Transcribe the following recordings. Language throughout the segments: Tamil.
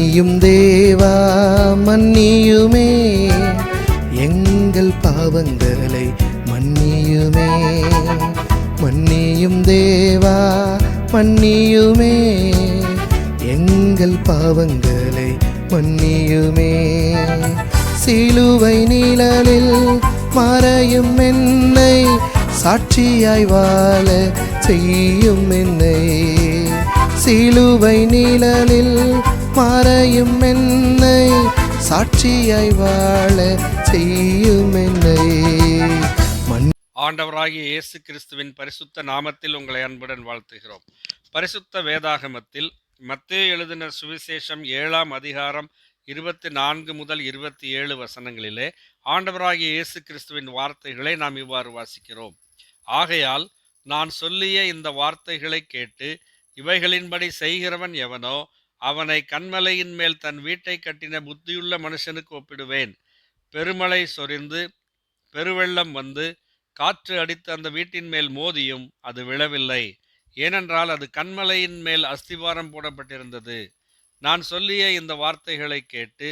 மன்னியும் தேவா மன்னியுமே, எங்கள் பாவங்களை மன்னியுமே. மன்னியும் தேவா மன்னியுமே, எங்கள் பாவங்களை மன்னியுமே. சிலுவை நிழலில் மறையும் என்னை சாட்சியாய் வாழ செய்யும் என்னை. சிலுவை நிழலில் மறையும் என்னை சாட்சியாய் வாழ செய்யும் என்னை. ஆண்டவராகிய இயேசு கிறிஸ்துவின் பரிசுத்த நாமத்தில் உங்களை அன்புடன் வாழ்த்துகிறோம். பரிசுத்த வேதாகமத்தில் மத்தேயு எழுதின சுவிசேஷம் 7ஆம் அதிகாரம் 24 முதல் 27 வசனங்களிலே ஆண்டவராகிய இயேசு கிறிஸ்துவின் வார்த்தைகளை நாம் இவ்வாறு வாசிக்கிறோம். ஆகையால் நான் சொல்லிய இந்த வார்த்தைகளை கேட்டு இவைகளின்படி செய்கிறவன் எவனோ அவனை கன்மலையின் மேல் தன் வீட்டை கட்டின புத்தியுள்ள மனுஷனுக்கு ஒப்பிடுவேன். பெருமழை சொரிந்து பெருவெள்ளம் வந்து காற்று அடித்து அந்த வீட்டின் மேல் மோதியும் அது விழவில்லை, ஏனென்றால் அது கன்மலையின் மேல் அஸ்திவாரம் போடப்பட்டிருந்தது. நான் சொல்லிய இந்த வார்த்தைகளை கேட்டு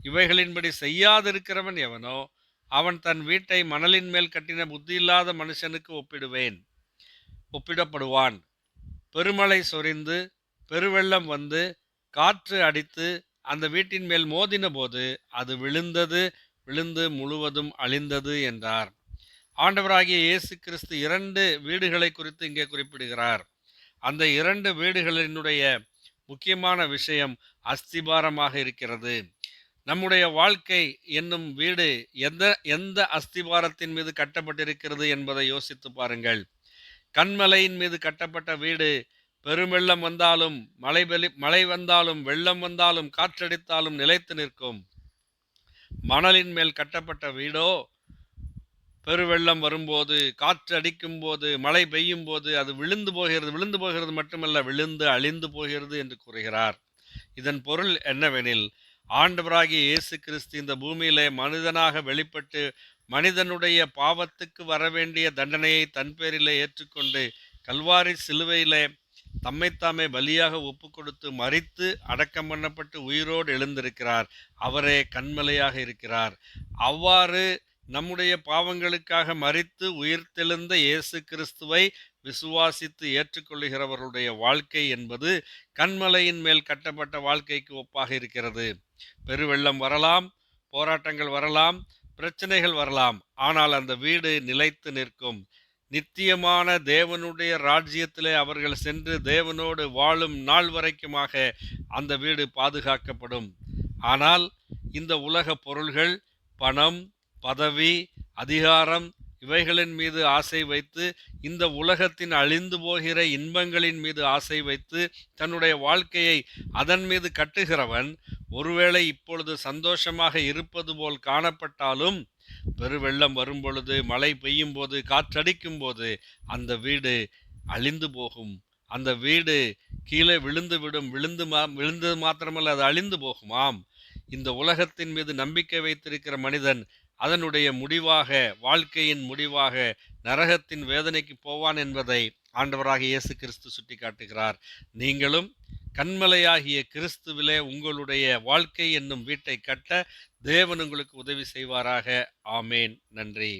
இவைகளின்படி செய்யாதிருக்கிறவன் எவனோ அவன் தன் வீட்டை மணலின் மேல் கட்டின புத்தியில்லாத மனுஷனுக்கு ஒப்பிடப்படுவான். பெருமழை சொரிந்து பெருவெள்ளம் வந்து காற்று அடித்து அந்த வீட்டின் மேல் மோதின போது அது விழுந்து முழுவதும் அழிந்தது என்றார். ஆண்டவராகிய இயேசு கிறிஸ்து 2 வீடுகளை குறித்து இங்கே குறிப்பிடுகிறார். அந்த 2 வீடுகளினுடைய முக்கியமான விஷயம் அஸ்திபாரமாக இருக்கிறது. நம்முடைய வாழ்க்கை என்னும் வீடு எந்த அஸ்திபாரத்தின் மீது கட்டப்பட்டிருக்கிறது என்பதை யோசித்து பாருங்கள். கன்மலையின் மீது கட்டப்பட்ட வீடு பெருவெள்ளம் வந்தாலும் மழை வந்தாலும் வெள்ளம் வந்தாலும் காற்றடித்தாலும் நிலைத்து நிற்கும். மணலின் மேல் கட்டப்பட்ட வீடோ பெருவெள்ளம் வரும்போது, காற்று அடிக்கும் போது, மழை பெய்யும் போது அது விழுந்து போகிறது மட்டுமல்ல, விழுந்து அழிந்து போகிறது என்று கூறுகிறார். இதன் பொருள் என்னவெனில், ஆண்டவராகிய இயேசு கிறிஸ்து இந்த பூமியிலே மனிதனாக வெளிப்பட்டு மனிதனுடைய பாவத்துக்கு வரவேண்டிய தண்டனையை தன் பேரிலே ஏற்றுக்கொண்டு கல்வாரி சிலுவையிலே தம்மைத்தாமே பலியாக ஒப்பு கொடுத்து மரித்து அடக்கம் பண்ணப்பட்டு உயிரோடு எழுந்திருக்கிறார். அவரே கன்மலையாக இருக்கிறார். அவ்வாறு நம்முடைய பாவங்களுக்காக மரித்து உயிர்த்தெழுந்த இயேசு கிறிஸ்துவை விசுவாசித்து ஏற்றுக்கொள்ளுகிறவர்களுடைய வாழ்க்கை என்பது கன்மலையின் மேல் கட்டப்பட்ட வாழ்க்கைக்கு ஒப்பாக இருக்கிறது. பெருவெள்ளம் வரலாம், போராட்டங்கள் வரலாம், பிரச்சனைகள் வரலாம், ஆனால் அந்த வீடு நிலைத்து நிற்கும். நித்தியமான தேவனுடைய ராஜ்யத்திலே அவர்கள் சென்று தேவனோடு வாழும் நாள் வரைக்குமாக அந்த வீடு பாதுகாக்கப்படும். ஆனால் இந்த உலக பொருள்கள், பணம், பதவி, அதிகாரம் இவைகளின் மீது ஆசை வைத்து, இந்த உலகத்தின் அழிந்து போகிற இன்பங்களின் மீது ஆசை வைத்து தன்னுடைய வாழ்க்கையை அதன் மீது கட்டுகிறவன் ஒருவேளை இப்பொழுது சந்தோஷமாக இருப்பது போல் காணப்பட்டாலும் பெருவெள்ளம் வரும் பொழுது, மழை பெய்யும் போது, காற்றடிக்கும் போது அந்த வீடு அழிந்து போகும். அந்த வீடு கீழே விழுந்துவிடும். விழுந்தது மாத்திரமல்ல, அது அழிந்து போகுமாம். இந்த உலகத்தின் மீது நம்பிக்கை வைத்திருக்கிற மனிதன் அதனுடைய முடிவாக, வாழ்க்கையின் முடிவாக நரகத்தின் வேதனைக்கு போவான் என்பதை ஆண்டவராகிய இயேசு கிறிஸ்து சுட்டி காட்டுகிறார். நீங்களும் கன்மலையாகிய கிறிஸ்துவிலே உங்களுடைய வாழ்க்கை என்னும் வீட்டை கட்ட தேவன் உங்களுக்கு உதவி செய்வாராக. ஆமேன். நன்றி.